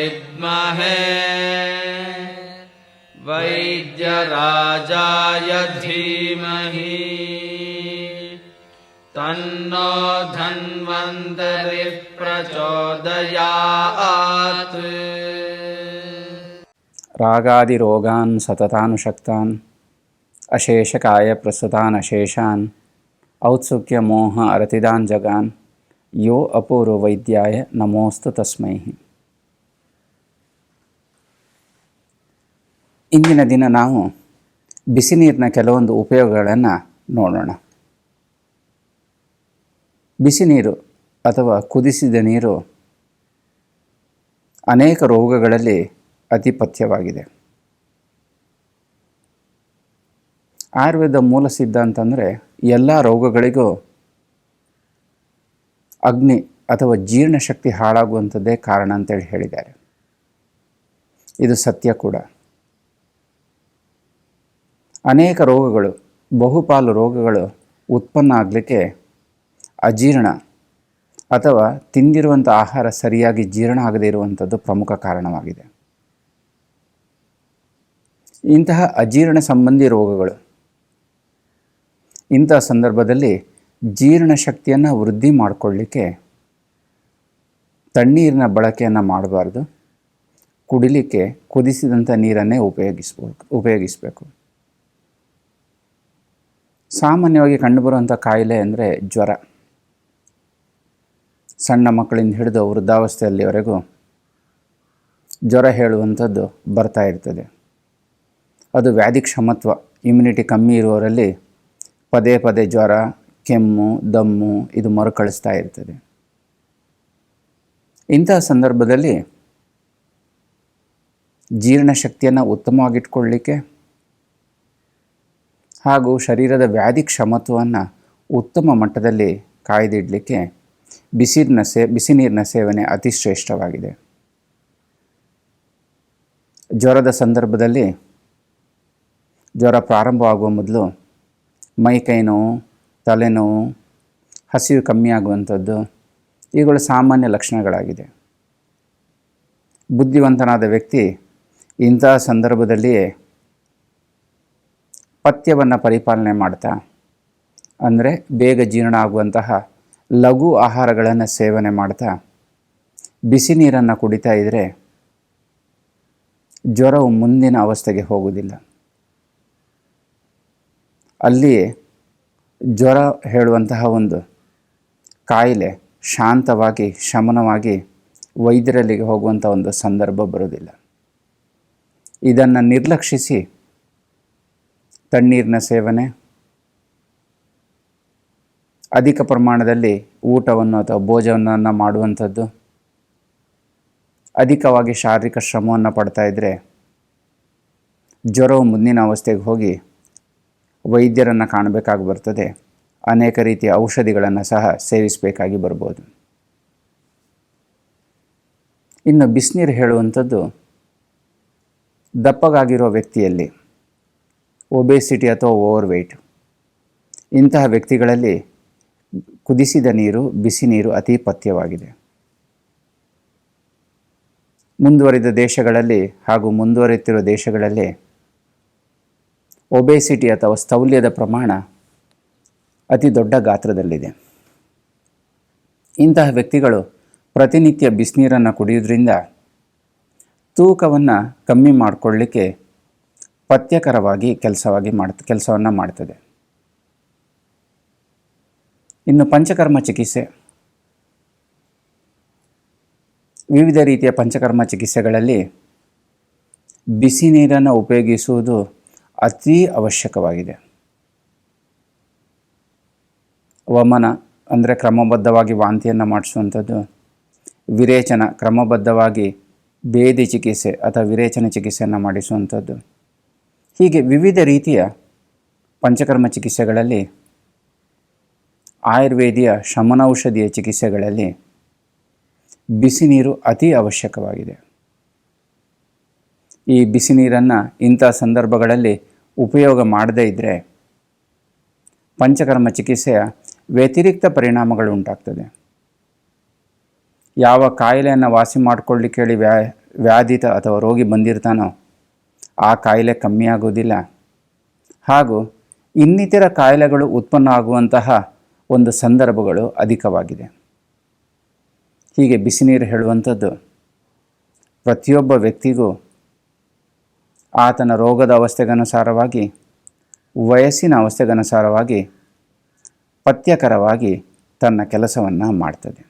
विद्महे वैद्यराजाय धीमहि तन्नो धन्वन्तरिः प्रचोदयात्। रागादिरोगान् सततानुशक्तान् अशेषकाय प्रसुतान् अशेषान् औत्सुक्य मोह अरतिदान् जगान् यो अपूर्व वैद्याय नमोस्तु तस्मै. ಇಂದಿನ ದಿನ ನಾವು ಬಿಸಿ ನೀರಿನ ಕೆಲವೊಂದು ಉಪಯೋಗಗಳನ್ನು ನೋಡೋಣ. ಬಿಸಿ ನೀರು ಅಥವಾ ಕುದಿಸಿದ ನೀರು ಅನೇಕ ರೋಗಗಳಲ್ಲಿ ಅತಿ ಪಥ್ಯವಾಗಿದೆ. ಆಯುರ್ವೇದ ಮೂಲ ಸಿದ್ಧಾಂತ ಅಂದರೆ ಎಲ್ಲ ರೋಗಗಳಿಗೂ ಅಗ್ನಿ ಅಥವಾ ಜೀರ್ಣಶಕ್ತಿ ಹಾಳಾಗುವಂಥದ್ದೇ ಕಾರಣ ಅಂತೇಳಿ ಹೇಳಿದ್ದಾರೆ. ಇದು ಸತ್ಯ ಕೂಡ. ಅನೇಕ ರೋಗಗಳು, ಬಹುಪಾಲು ರೋಗಗಳು ಉತ್ಪನ್ನ ಆಗಲಿಕ್ಕೆ ಅಜೀರ್ಣ ಅಥವಾ ತಿಂದಿರುವಂಥ ಆಹಾರ ಸರಿಯಾಗಿ ಜೀರ್ಣ ಆಗದೇ ಇರುವಂಥದ್ದು ಪ್ರಮುಖ ಕಾರಣವಾಗಿದೆ. ಇಂತಹ ಅಜೀರ್ಣ ಸಂಬಂಧಿ ರೋಗಗಳು, ಇಂತಹ ಸಂದರ್ಭದಲ್ಲಿ ಜೀರ್ಣಶಕ್ತಿಯನ್ನು ವೃದ್ಧಿ ಮಾಡಿಕೊಳ್ಳಿಕ್ಕೆ ತಣ್ಣೀರಿನ ಬಳಕೆಯನ್ನು ಮಾಡಬಾರ್ದು. ಕುಡಿಲಿಕ್ಕೆ ಕುದಿಸಿದಂಥ ನೀರನ್ನೇ ಉಪಯೋಗಿಸಬೇಕು. ಸಾಮಾನ್ಯವಾಗಿ ಕಂಡುಬರುವಂಥ ಕಾಯಿಲೆ ಅಂದರೆ ಜ್ವರ. ಸಣ್ಣ ಮಕ್ಕಳಿಂದ ಹಿಡಿದು ವೃದ್ಧಾವಸ್ಥೆಯಲ್ಲಿವರೆಗೂ ಜ್ವರ ಹೇಳುವಂಥದ್ದು ಬರ್ತಾ ಇರ್ತದೆ. ಅದು ವ್ಯಾಧಿ ಕ್ಷಮತ್ವ, ಇಮ್ಯುನಿಟಿ ಕಮ್ಮಿ ಇರುವವರಲ್ಲಿ ಪದೇ ಪದೇ ಜ್ವರ, ಕೆಮ್ಮು, ದಮ್ಮು ಇದು ಮರುಕಳಿಸ್ತಾ ಇರ್ತದೆ. ಇಂತಹ ಸಂದರ್ಭದಲ್ಲಿ ಜೀರ್ಣಶಕ್ತಿಯನ್ನು ಉತ್ತಮವಾಗಿಟ್ಕೊಳ್ಳಿಕ್ಕೆ ಹಾಗೂ ಶರೀರದ ವ್ಯಾಧಿ ಕ್ಷಮತ್ವವನ್ನು ಉತ್ತಮ ಮಟ್ಟದಲ್ಲಿ ಕಾಯ್ದಿಡಲಿಕ್ಕೆ ಬಿಸಿ ನೀರಿನ ಸೇವನೆ ಅತಿ ಶ್ರೇಷ್ಠವಾಗಿದೆ. ಜ್ವರದ ಸಂದರ್ಭದಲ್ಲಿ ಜ್ವರ ಪ್ರಾರಂಭವಾಗುವ ಮೊದಲು ಮೈಕೈ ನೋವು, ತಲೆನೋವು, ಹಸಿವು ಕಮ್ಮಿ ಆಗುವಂಥದ್ದು ಇವುಗಳು ಸಾಮಾನ್ಯ ಲಕ್ಷಣಗಳಾಗಿದೆ. ಬುದ್ಧಿವಂತನಾದ ವ್ಯಕ್ತಿ ಇಂತಹ ಸಂದರ್ಭದಲ್ಲಿಯೇ ಪಥ್ಯವನ್ನು ಪರಿಪಾಲನೆ ಮಾಡ್ತಾ, ಅಂದರೆ ಬೇಗ ಜೀರ್ಣ ಆಗುವಂತಹ ಲಘು ಆಹಾರಗಳನ್ನು ಸೇವನೆ ಮಾಡ್ತಾ ಬಿಸಿ ನೀರನ್ನು ಕುಡಿತಾ ಇದ್ದರೆ ಜ್ವರವು ಮುಂದಿನ ಅವಸ್ಥೆಗೆ ಹೋಗುವುದಿಲ್ಲ. ಅಲ್ಲಿಯೇ ಜ್ವರ ಹೇಳುವಂತಹ ಒಂದು ಕಾಯಿಲೆ ಶಾಂತವಾಗಿ ಶಮನವಾಗಿ ವೈದ್ಯರಲ್ಲಿಗೆ ಹೋಗುವಂಥ ಒಂದು ಸಂದರ್ಭ ಬರುವುದಿಲ್ಲ. ಇದನ್ನು ನಿರ್ಲಕ್ಷಿಸಿ ತಣ್ಣೀರಿನ ಸೇವನೆ, ಅಧಿಕ ಪ್ರಮಾಣದಲ್ಲಿ ಊಟವನ್ನು ಅಥವಾ ಭೋಜನವನ್ನು ಮಾಡುವಂಥದ್ದು, ಅಧಿಕವಾಗಿ ಶಾರೀರಿಕ ಶ್ರಮವನ್ನು ಪಡ್ತಾ ಇದ್ದರೆ ಜ್ವರವು ಮುಂದಿನ ಅವಸ್ಥೆಗೆ ಹೋಗಿ ವೈದ್ಯರನ್ನು ಕಾಣಬೇಕಾಗಿ ಬರ್ತದೆ. ಅನೇಕ ರೀತಿಯ ಔಷಧಿಗಳನ್ನು ಸಹ ಸೇವಿಸಬೇಕಾಗಿ ಬರ್ಬೋದು. ಇನ್ನು ಬಿಸಿನೀರು ಹೇಳುವಂಥದ್ದು ದಪ್ಪಗಾಗಿರೋ ವ್ಯಕ್ತಿಯಲ್ಲಿ, ಒಬೇಸಿಟಿ ಅಥವಾ ಓವರ್ ವೆಯ್ಟ್, ಇಂತಹ ವ್ಯಕ್ತಿಗಳಲ್ಲಿ ಕುದಿಸಿದ ನೀರು, ಬಿಸಿ ನೀರು ಅತಿ ಪಥ್ಯವಾಗಿದೆ. ಮುಂದುವರಿದ ದೇಶಗಳಲ್ಲಿ ಹಾಗೂ ಮುಂದುವರಿಯುತ್ತಿರುವ ದೇಶಗಳಲ್ಲಿ ಒಬೇಸಿಟಿ ಅಥವಾ ಸ್ಥೌಲ್ಯದ ಪ್ರಮಾಣ ಅತಿ ದೊಡ್ಡ ಗಾತ್ರದಲ್ಲಿದೆ. ಇಂತಹ ವ್ಯಕ್ತಿಗಳು ಪ್ರತಿನಿತ್ಯ ಬಿಸಿನೀರನ್ನು ಕುಡಿಯೋದ್ರಿಂದ ತೂಕವನ್ನು ಕಮ್ಮಿ ಮಾಡಿಕೊಳ್ಳಿಕ್ಕೆ ಪಥ್ಯಕರವಾಗಿ ಕೆಲಸವನ್ನು ಮಾಡ್ತದೆ. ಇನ್ನು ಪಂಚಕರ್ಮ ಚಿಕಿತ್ಸೆ, ವಿವಿಧ ರೀತಿಯ ಪಂಚಕರ್ಮ ಚಿಕಿತ್ಸೆಗಳಲ್ಲಿ ಬಿಸಿ ನೀರನ್ನು ಉಪಯೋಗಿಸುವುದು ಅತಿ ಅವಶ್ಯಕವಾಗಿದೆ. ವಮನ ಅಂದರೆ ಕ್ರಮಬದ್ಧವಾಗಿ ವಾಂತಿಯನ್ನು ಮಾಡಿಸುವಂಥದ್ದು, ವಿರೇಚನ ಕ್ರಮಬದ್ಧವಾಗಿ ಭೇದಿ ಚಿಕಿತ್ಸೆ ಅಥವಾ ವಿರೇಚನ ಚಿಕಿತ್ಸೆಯನ್ನು ಮಾಡಿಸುವಂಥದ್ದು, ಹೀಗೆ ವಿವಿಧ ರೀತಿಯ ಪಂಚಕರ್ಮ ಚಿಕಿತ್ಸೆಗಳಲ್ಲಿ, ಆಯುರ್ವೇದಿಯ ಶಮನೌಷಧಿಯ ಚಿಕಿತ್ಸೆಗಳಲ್ಲಿ ಬಿಸಿ ನೀರು ಅತಿ ಅವಶ್ಯಕವಾಗಿದೆ. ಈ ಬಿಸಿ ನೀರನ್ನು ಇಂಥ ಸಂದರ್ಭಗಳಲ್ಲಿ ಉಪಯೋಗ ಮಾಡದೇ ಇದ್ದರೆ ಪಂಚಕರ್ಮ ಚಿಕಿತ್ಸೆಯ ವ್ಯತಿರಿಕ್ತ ಪರಿಣಾಮಗಳು ಉಂಟಾಗ್ತದೆ. ಯಾವ ಕಾಯಿಲೆಯನ್ನು ವಾಸಿ ಮಾಡಿಕೊಳ್ಳಿಕ್ಕೆ ಹೇಳಿ ವ್ಯಾಧಿತ ಅಥವಾ ರೋಗಿ ಬಂದಿರ್ತಾನೋ ಆ ಕಾಯಿಲೆ ಕಮ್ಮಿ ಆಗೋದಿಲ್ಲ, ಹಾಗೂ ಇನ್ನಿತರ ಕಾಯಿಲೆಗಳು ಉತ್ಪನ್ನ ಆಗುವಂತಹ ಒಂದು ಸಂದರ್ಭಗಳು ಅಧಿಕವಾಗಿದೆ. ಹೀಗೆ ಬಿಸಿನೀರು ಹೇಳುವಂಥದ್ದು ಪ್ರತಿಯೊಬ್ಬ ವ್ಯಕ್ತಿಗೂ ಆತನ ರೋಗದ ಅವಸ್ಥೆಗನುಸಾರವಾಗಿ, ವಯಸ್ಸಿನ ಅವಸ್ಥೆಗನುಸಾರವಾಗಿ ಪಥ್ಯಕರವಾಗಿ ತನ್ನ ಕೆಲಸವನ್ನು ಮಾಡ್ತದೆ.